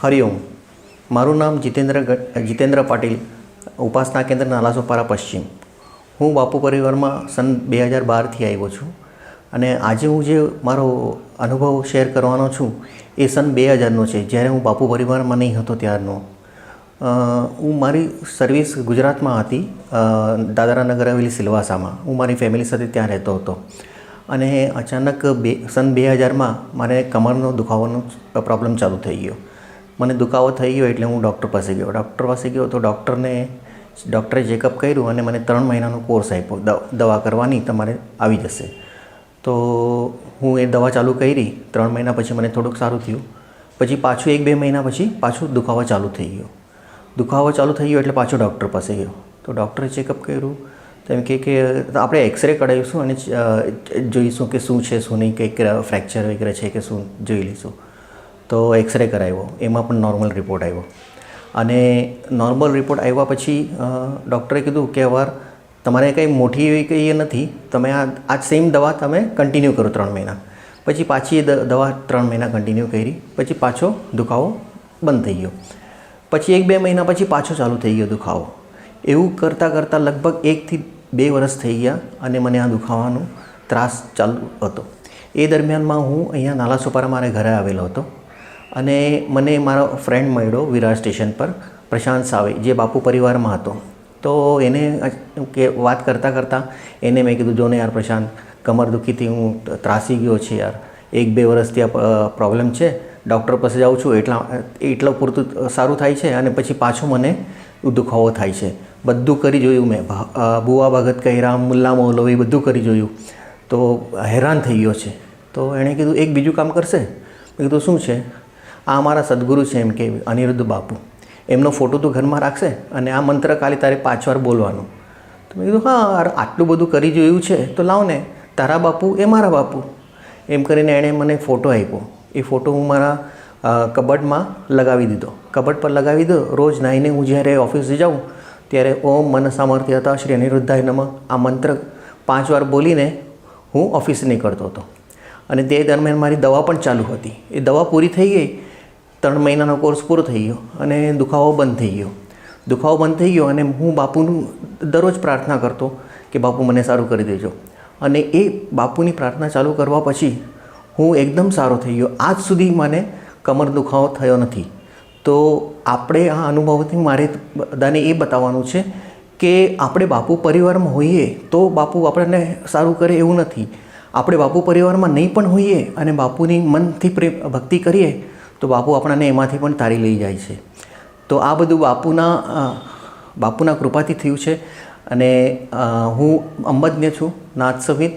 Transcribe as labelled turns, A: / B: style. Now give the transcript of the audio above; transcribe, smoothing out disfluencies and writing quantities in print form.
A: હરિઓમ, મારું નામ જીતેન્દ્ર પાટીલ, ઉપાસના કેન્દ્ર નાલાસોપારા પશ્ચિમ. હું બાપુ પરિવારમાં સન 2012થી આવ્યો છું અને આજે હું જે મારો અનુભવ શેર કરવાનો છું એ સન 2000નો છે, જ્યારે હું બાપુ પરિવારમાં નહીં હતો ત્યારનો. હું મારી સર્વિસ ગુજરાતમાં હતી, દાદરા નગર હવેલી સિલવાસામાં. હું મારી ફેમિલી સાથે ત્યાં રહેતો હતો અને અચાનક સન 2000માં મને કમરનો દુખાવાનો પ્રોબ્લેમ ચાલુ થઈ ગયો. મને દુખાવો થઈ ગયો એટલે હું ડૉક્ટર પાસે ગયો. તો ડૉક્ટરે ચેકઅપ કર્યું અને મને 3 મહિનાનો કોર્સ આપ્યો, દવા કરવાની તમારે આવી જશે. તો હું એ દવા ચાલુ કરી. 3 મહિના પછી મને થોડુંક સારું થયું. પછી પાછું 1-2 મહિના પછી પાછું દુખાવો ચાલુ થઈ ગયો. એટલે પાછો ડૉક્ટર પાસે ગયો. તો ડૉક્ટરે ચેકઅપ કર્યું. તો એમ કે આપણે એક્સરે કઢાવીશું અને જોઈશું કે શું છે શું નહીં, કંઈક ફ્રેક્ચર વગેરે છે કે શું જોઈ લઈશું. તો એક્સરે કરાવ્યો, એમાં પણ નોર્મલ રિપોર્ટ આવ્યો. અને નોર્મલ રિપોર્ટ આવ્યા પછી ડૉક્ટરે કીધું કે હવે તમારે કંઈ મોટી એવી કંઈ એ નથી, તમે આ સેમ દવા તમે કન્ટિન્યુ કરો 3 મહિના. પછી પાછી એ દવા 3 મહિના કન્ટિન્યુ કરી. પછી પાછો દુખાવો બંધ થઈ ગયો. પછી 1-2 મહિના પછી પાછો ચાલુ થઈ ગયો દુખાવો. એવું કરતાં લગભગ 1 થી 2 વર્ષ થઈ ગયા અને મને આ દુખાવાનો ત્રાસ ચાલુ હતો. એ દરમિયાનમાં હું અહીંયા નાલાસોપારા મારા ઘરે આવેલો હતો અને મને મારો ફ્રેન્ડ મળ્યો વિરાર સ્ટેશન પર, પ્રશાંત સાવે, જે બાપુ પરિવારમાં હતો. તો એને વાત કરતાં એને મેં કીધું, જો ને યાર પ્રશાંત, કમર દુખીથી હું ત્રાસી ગયો છે યાર, 1-2 વર્ષથી આ પ્રોબ્લેમ છે, ડૉક્ટર પાસે જાઉં છું એટલું પૂરતું સારું થાય છે અને પછી પાછો મને દુખાવો થાય છે. બધું કરી જોયું મેં, બુવા ભગત કર્યા, મુલ્લા મૌલવી, બધું કરી જોયું. તો હેરાન થઈ ગયો છે. તો એણે કીધું એક બીજું કામ કરશે? મેં કીધું શું છે? આ અમારા સદગુરુ છે, એમ કે અનિરુદ્ધ બાપુ, એમનો ફોટો તું ઘરમાં રાખશે અને આ મંત્ર ખાલી તારે 5 વાર બોલવાનું. તો મેં કીધું હા, આટલું બધું કરી જોયું છે તો લાવ ને, તારા બાપુ એ મારા બાપુ, એમ કરીને એણે મને ફોટો આપ્યો. એ ફોટો હું મારા કબડમાં લગાવી દીધો. કબડ પર લગાવી દો. રોજ નાહીને હું જ્યારે ઓફિસે જાઉં ત્યારે ઓમ મન સામર્થ્યતા શ્રી અનિરુદ્ધાય નમઃ આ મંત્ર 5 વાર બોલીને હું ઓફિસે નીકળતો હતો. અને તે દરમિયાન મારી દવા પણ ચાલુ હતી. એ દવા પૂરી થઈ ગઈ, 3 મહિનાનો કોર્સ પૂરો થઈ ગયો અને દુખાવો બંધ થઈ ગયો. અને હું બાપુનું દરરોજ પ્રાર્થના કરતો કે બાપુ મને સારું કરી દેજો. અને એ બાપુની પ્રાર્થના ચાલુ કરવા પછી હું એકદમ સારો થઈ ગયો. આજ સુધી મને કમર દુખાવો થયો નથી. તો આપણે આ અનુભવથી મારે બધાને એ બતાવવાનું છે કે આપણે બાપુ પરિવારમાં હોઈએ તો બાપુ આપણને સારું કરે એવું નથી. આપણે બાપુ પરિવારમાં નહીં પણ હોઈએ અને બાપુની મનથી ભક્તિ કરીએ તો બાપુ આપણને એમાંથી પણ તારી લઈ જાય છે. તો આ બધું બાપુના કૃપાથી થયું છે. અને હું અંબજ્ઞ છું, નાદ સંવિત.